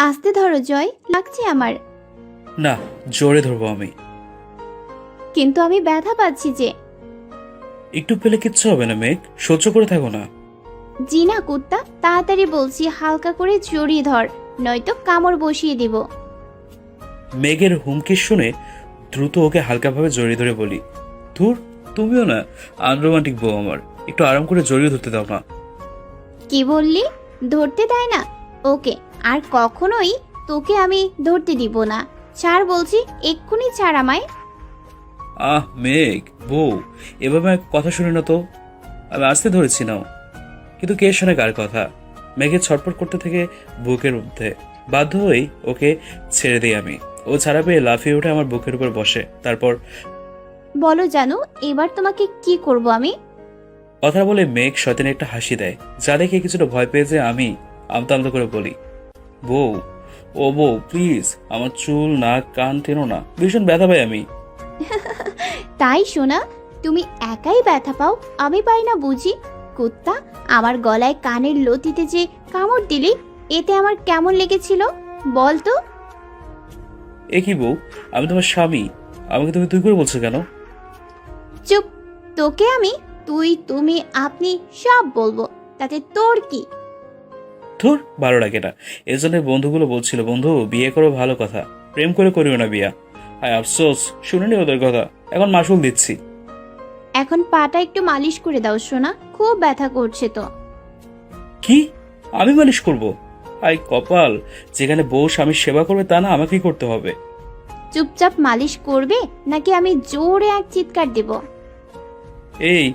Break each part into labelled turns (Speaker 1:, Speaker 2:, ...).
Speaker 1: আস্তে ধরো জয়, লাগছে আমার।
Speaker 2: না, জোরে ধরবো আমি।
Speaker 1: কিন্তু আমি ব্যথা পাচ্ছি যে।
Speaker 2: একটু পেলে কিচ্ছু হবে না মেঘ, সহ্য করে থাকো না।
Speaker 1: জি না কুত্তা, তাড়াতাড়ি বলছি, হালকা করে জড়িয়ে ধর, নয়তো কামড় বসিয়ে দিব।
Speaker 2: মেঘের হুমকি শুনে দ্রুত ওকে হালকাভাবে জড়িয়ে ধরে বলি, ধুর, তুমিও না আনরোমান্টিক বউ আমার, একটু আরাম করে জড়িয়ে ধরতে দাও না।
Speaker 1: কি বললি? ধরতে দেয় না? ওকে, আর কখনোই তোকে আমি ধরতে দিব না। ছাড় বলছি, এক্ষুনি ছাড় আমায়।
Speaker 2: মেঘ বউ, এভাবে কথা শুনে না তো। আমি আসতে ধরেছি নাও, কিন্তু কে শোনে কার কথা। মেঘের ছটফট করতে থেকে বুকের মধ্যে বাধ্য হয়েই ওকে ছেড়ে দিই আমি। ও ছাড়া পেয়ে লাফিয়ে উঠে আমার বুকের উপর বসে। তারপর
Speaker 1: বলো জানো, এবার তোমাকে কি করব আমি?
Speaker 2: কথা বলে মেঘ শয়তানি একটা হাসি দেয়, যা দেখে কিছুটা ভয় পেয়ে যে আমি আমতা আমতা করে বলি, বউ, ও বউ প্লিজ, আমার চুল নাক কান টেনো না, ভীষণ ব্যথা পাই আমি।
Speaker 1: তাই শোনা, তুমি একাই ব্যথা পাও, আমি পাই না বুঝি? কুত্তা, আমার গলায় কানের লতিতে যে কামড় দিলি, এতে আমার কেমন লেগেছিল বল তো?
Speaker 2: এ কি বউ, আমি তোমার স্বামী, আমাকে তুমি তুই করে বলছো কেন?
Speaker 1: চুপ, তোকে আমি তুই তুমি আপনি সব বলবো, তাতে তোর কি?
Speaker 2: ধুর, ভালো লাগে না। এজন্য বন্ধুগুলো বলছিল, বন্ধু বিয়ে করো ভালো কথা, প্রেম করে করিও না বিয়া। হায় আফসোস, শুনিনি ওদের কথা, এখন মাসুল দিচ্ছি।
Speaker 1: এখন পাটা একটু মালিশ করে দাও সোনা, খুব ব্যথা করছে তো।
Speaker 2: কি? আমি মালিশ করব? হায় কপাল, যেখানে বউ স্বামীর সেবা করবে তা না আমাকেই করতে হবে।
Speaker 1: চুপচাপ মালিশ করবে, নাকি আমি জোরে এক চিৎকার দেব?
Speaker 2: এই,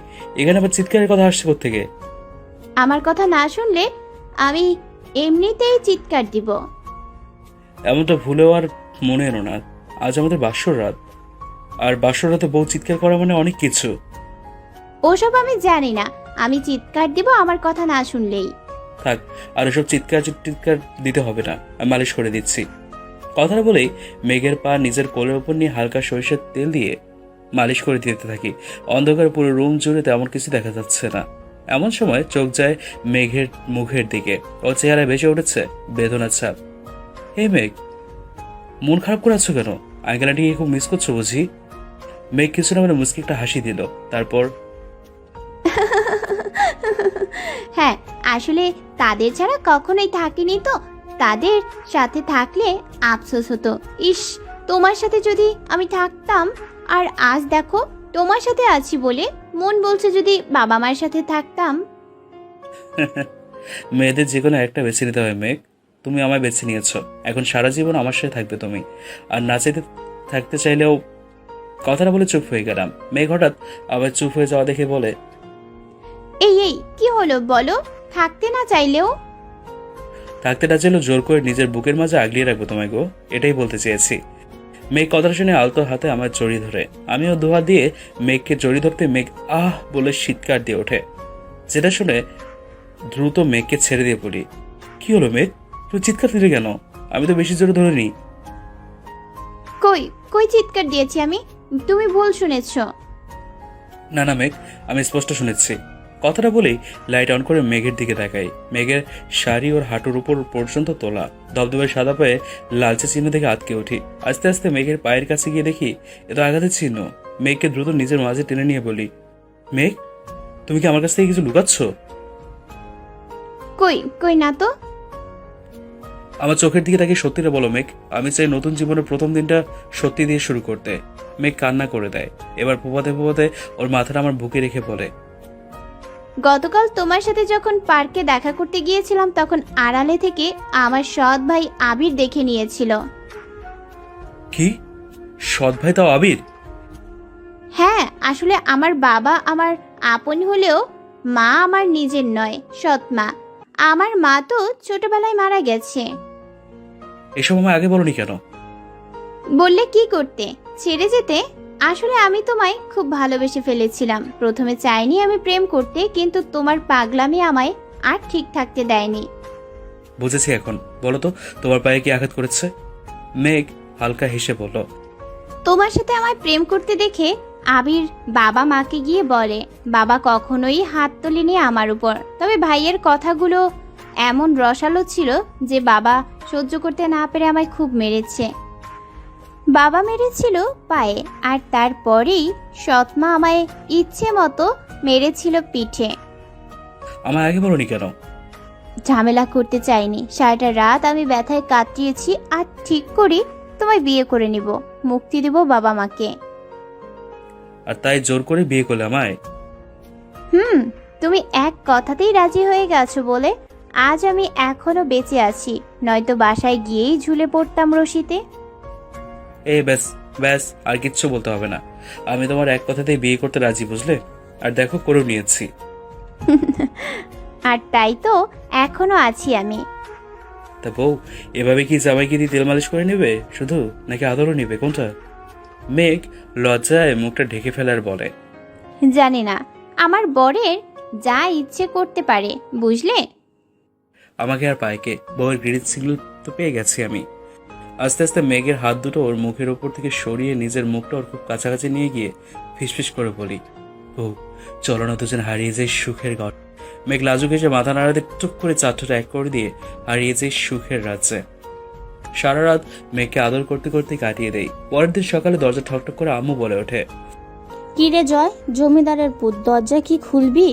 Speaker 2: এখানে আবার চিৎকারের কথা আসছে কোত্থেকে?
Speaker 1: আমার কথা না শুনলে আমি এমনিতেই চিৎকার দিব।
Speaker 2: এমনটা ভুলেও আর মনে এলো না। আজ আমাদের বাসর রাত, আর বাসর রাতে বউ চিৎকার করা মানে অনেক কিছু।
Speaker 1: ওসব আমি জানি না, আমি চিৎকার দিব আমার কথা না শুনলেই।
Speaker 2: থাক, আর এসব চিৎকার চিৎকার দিতে হবে না, আমি মালিশ করে দিচ্ছি। কথাটা বলেই মেঘের পা নিজের কোলের ওপর নিয়ে হালকা সরিষার তেল দিয়ে মালিশ করে দিতে থাকি। অন্ধকার পুরো রুম জুড়ে তেমন কিছু দেখা যাচ্ছে না। এমন সময় চোখ যায় মেঘের মুখের দিকে, ও চেহারায় ভেসে উঠেছে বেদনার ছাপ। হে মেঘ, মন খারাপ করে আছো কেন? আঙ্কেলাটিকে খুব মিস করছো বুঝি? মেঘ কিছু না মানে মুচকি একটা হাসি দিল, তারপর
Speaker 1: হ্যাঁ, আসলে তাদের ছাড়া কখনোই থাকিনি তো, তাদের সাথে থাকলে আফসোস হতো। ইস, তোমার সাথে যদি আমি থাকতাম। আর আজ দেখো, তোমার সাথে আছি বলে মন বলছে যদি বাবা মার সাথে থাকতাম।
Speaker 2: মেয়েদের যে কোনো একটা বেছে নিতে হয় মেঘ। তুমি আমায় বেছে নিয়েছো, এখন সারা জীবন আমার সাথে থাকবে তুমি। আর না চাইতে থাকতে চাইলেও। কথাটা বলে চুপ হয়ে গেলাম। মেঘ হঠাৎ আবার চুপ হয়ে যাওয়া দেখে বলে,
Speaker 1: এই এই কি হলো বলো? থাকতে না চাইলেও?
Speaker 2: থাকতে না চাইলেও জোর করে নিজের বুকের মাঝে আগলিয়ে রাখবো তোমায় গো, এটাই বলতে চেয়েছি। মেঘ কথাটা শুনে আলতো হাতে আমার জড়িয়ে ধরে। আমিও দুহাত দিয়ে মেঘকে জড়িয়ে ধরতে মেঘ আহ বলে চিৎকার দিয়ে ওঠে, যেটা শুনে দ্রুত মেঘকে ছেড়ে দিয়ে পড়ি। কি হলো মেঘ, তুই চিৎকার দিলি কেন? আমি তো বেশি জোরে ধরিনি।
Speaker 1: কই কই চিৎকার দিয়েছি আমি? তুমি ভুল শুনেছো।
Speaker 2: না না মেঘ, আমি স্পষ্ট শুনেছি। কথাটা বলেই লাইট অন করে মেঘের দিকে তাকাই। মেঘের শাড়ি ওর হাঁটুর উপর পর্যন্ত তোলা, ধবধবে সাদা পায়ে লালচে চিহ্ন দেখে আটকে উঠি। আস্তে আস্তে মেঘের পায়ের কাছে গিয়ে দেখি এ তো আঘাতের চিহ্ন। মেঘকে দ্রুত নিজের মাঝে টেনে নিয়ে বলি, মেঘ, তুমি কি আমার কাছ থেকে কিছু লুকাচ্ছ?
Speaker 1: কই কই না তো।
Speaker 2: আমার চোখের দিকে তাকিয়ে সত্যিটা বলো মেঘ, আমি চাই নতুন জীবনের প্রথম দিনটা সত্যি দিয়ে শুরু করতে। মেঘ কান্না করে দেয়। এবার পোপাতে পোপাতে ওর মাথাটা আমার বুকে রেখে বলে,
Speaker 1: গতকাল তোমার সাথে যখন পার্কে দেখা করতে গিয়েছিলাম, তখন আড়ালে থেকে আমার সৎ ভাই আবির দেখে নিয়েছিল।
Speaker 2: কি? সৎ ভাই তাও আবির?
Speaker 1: হ্যাঁ, আসলে আমার বাবা আমার আপন হলেও মা আমার নিজের নয়, সৎ মা। আমার মা তো ছোটবেলায় মারা গেছে।
Speaker 2: এসব আমায় আগে বলনি কেন?
Speaker 1: বললে কি করতে, ছেড়ে যেতে? আসলে আমি তোমায় খুব ভালোবেসে ফেলেছিলাম। প্রথমে চাইনি আমি প্রেম করতে, কিন্তু তোমার পাগলামি আমায় আর ঠিক থাকতে দেয়নি।
Speaker 2: বুঝেছি এখন, বলো তো তোমার পায়ে কি আঘাত করেছে? মেঘ হালকা হেসে বলল,
Speaker 1: তোমার সাথে আমায় প্রেম করতে দেখে আবির বাবা মাকে গিয়ে বলে। বাবা কখনোই হাত তোলেনি আমার উপর, তবে ভাইয়ের কথাগুলো এমন রসালো ছিল যে বাবা সহ্য করতে না পেরে আমায় খুব মেরেছে। বাবা মেরেছিল পায়ে, আর তারপরেই সৎমা আমায় ইচ্ছে মতো মেরেছিল পিঠে।
Speaker 2: আমার আগে বলনি কেন?
Speaker 1: ঝামেলা করতে চাইনি। সারাটা রাত আমি ব্যথায় কাটিয়েছি, আর ঠিক করি তোমায় বিয়ে করে নিব, মুক্তি দেব বাবা মাকে।
Speaker 2: আর তাই জোর করে বিয়ে করলে আমায়?
Speaker 1: তুমি এক কথাতেই রাজি হয়ে গেছো বলে আজ আমি এখনো বেঁচে আছি, নয়তো বাসায় গিয়েই ঝুলে পড়তাম রশিতে।
Speaker 2: এই ব্যাস ব্যাস, আর কিচ্ছু বলতে হবে না। আমি তোমার এক কথাতেই বিয়ে করতে রাজি, বুঝলে? আর দেখো, করেও নিয়েছি।
Speaker 1: আর তাই তো এখনো আছি আমি।
Speaker 2: তা বউ, এভাবে কি জামাইকে দিয়ে তেল মালিশ করে নেবে শুধু, নাকি আদরও নেবে, কোনটা? মেঘ লজ্জায় মুখটা ঢেকে ফেলার বলে।
Speaker 1: জানি না, আমার বরের যা ইচ্ছে করতে পারে, বুঝলে?
Speaker 2: আমাকে আর পায়কে, বউয়ের গ্রিন সিগন্যাল তো পেয়ে গেছি আমি। আস্তে আস্তে মেঘের হাত দুটো ওর মুখের ওপর থেকে সরিয়ে নিজের মুখটা ওর খুব কাছাকাছি নিয়ে গিয়ে ফিসফিস করে বলি, বউ চলো না দুজন হারিয়ে যাই সুখের ঘর। মেঘ লাজুক এসে মাথা নাড়াতে টুক করে চারটা এক করে দিয়ে হারিয়ে যাই সুখের রাজ্যে। সারা রাত মেঘকে আদর করতে করতে কাটিয়ে দেই। পরের দিন সকালে দরজা ঠকঠক করে আম্মু বলে ওঠে,
Speaker 3: কি রে জয়, জমিদারের পুত, দরজা কি খুলবি?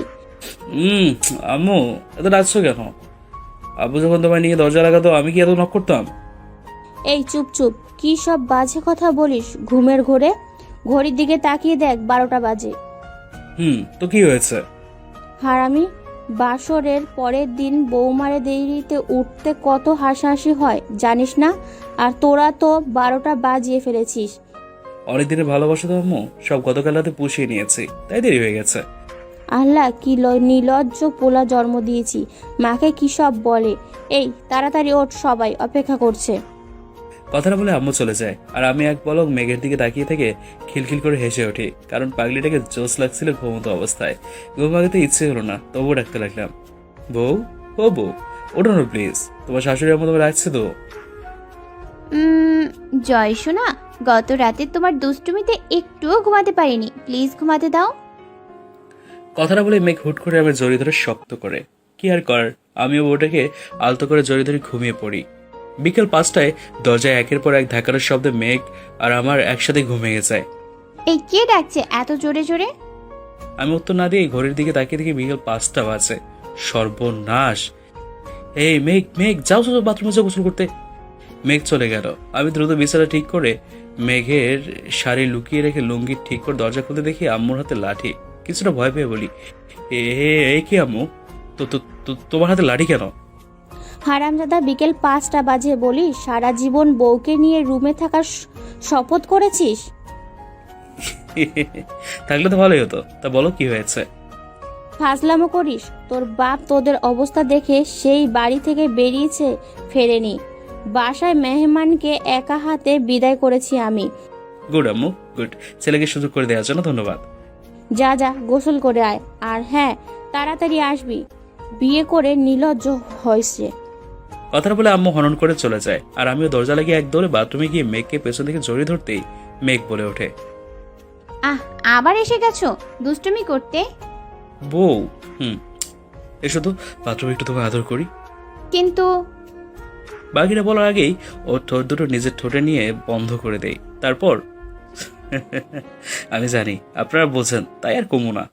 Speaker 2: আম্মু এত ডাকছো কেন? আব্বু যখন তোমায় নিয়ে দরজা লাগাতো আমি কি এত নক করতাম?
Speaker 3: এই চুপ চুপ, কি সব বাজে কথা বলিস ঘুমের ঘোরে? ঘড়ির দিকে তাকিয়ে দেখ, 12টা বাজে।
Speaker 2: তো কি হয়েছে?
Speaker 3: হারামি, বাসরের পরের দিন বৌমারে দেরিতে উঠতে কত হাসাহাসি হয় জানিস না? আর তোরা তো 12টা বাজিয়ে ফেলেছিস।
Speaker 2: অনেকদিনের ভালোবাসা তো আম্মু, সব গতকাল রাতে পুষিয়ে নিয়েছি, তাই দেরি হয়ে গেছে।
Speaker 3: আল্লাহ, কি নির্লজ্জ পোলা জন্ম দিয়েছি। মাকে কি সব বলে। এই তাড়াতাড়ি ওঠ, সবাই অপেক্ষা করছে।
Speaker 2: কথাটা বলে আম্মু চলে যায়, আর আমি এক পলক মেঘের দিকে তাকিয়ে থেকে খিলখিল করে হেসে উঠি, কারণ পাগলিটাকে জোশ লাগছিল ঘুমন্ত অবস্থায়। ঘুম ভাগাতে ইচ্ছে হলো না, তবুও ডাকতে লাগলাম, বউ ও বউ, ওঠো না প্লিজ, তোমার শাশুড়ি আম্মু তোমার রাখছে তো।
Speaker 1: জয় শোনা, গত রাতে তোমার দুষ্টুমিতে একটুও ঘুমাতে পারিনি, প্লিজ ঘুমাতে দাও।
Speaker 2: কথাটা বলে মেঘ হুট করে আমি জড়িয়ে ধরে শক্ত করে। কি আর করার, আমিও বউটাকে আলতো করে জড়িয়ে ধরে ঘুমিয়ে পড়ি। বিকেল 5টায় দরজায় একের পর এক ধাক্কার শব্দে মেঘ আর আমার একসাথে ঘুমিয়ে যায়।
Speaker 1: এই কে ডাকছে এত জোরে জোরে?
Speaker 2: আমি উত্তর না দিয়ে ঘড়ির দিকে তাকিয়ে দেখি বিকেল 5টা বাজে। সর্বনাশ! এই মেঘ মেঘ, যাও যাও বাথরুমে যাও গোসল করতে। মেঘ চলে গেল। আমি দ্রুত বিছানা ঠিক করে মেঘের শাড়ি লুকিয়ে রেখে লুঙ্গি ঠিক করে দরজা খুলতে দেখি আম্মুর হাতে লাঠি। কিছুটা ভয় পেয়ে বলি, এ কি আম্মু, তোমার হাতে লাঠি কেন?
Speaker 3: হারামজাদা, বিকেল 5টা বাজে বলি সারা জীবন বউকে নিয়ে রুমে থাকার শপথ করেছিস?
Speaker 2: থাকলে তো ভালোই হতো। তা বলো কি হয়েছে?
Speaker 3: ফাজলামো করিস? তোর বাপ তোদের অবস্থা দেখে সেই বাড়ি থেকে বেরিয়েছে, ফেরেনি। বাসায় মেহমানকে একা হাতে বিদায় করেছি আমি।
Speaker 2: গুড আম্মু, গুড। ছেলেকে সুযোগ করে দেওয়ার জন্য ধন্যবাদ।
Speaker 3: যা যা, গোসল করে আয়। আর হ্যাঁ, তাড়াতাড়ি আসবি, বিয়ে করে নির্লজ্জ হয়েছে।
Speaker 2: কথাটা বলে আম্মু হনন করে চলে যায়, আর আমিও দরজা লাগিয়ে এক দৌড়ে বাথরুমে গিয়ে মেঘকে পেছন থেকে জড়িয়ে ধরতেই মেঘ বলে ওঠে,
Speaker 1: আবার এসে গেছো দুষ্টুমি করতে?
Speaker 2: বউ এসো তো, বাথরুমে একটু তোমায় আদর করি।
Speaker 1: কিন্তু
Speaker 2: বাকিটা বলার আগেই ও ঠোঁট দুটো নিজের ঠোঁটে নিয়ে বন্ধ করে দেয়। তারপর আমি জানি আপনারা বোঝেন, তাই আর কমু না।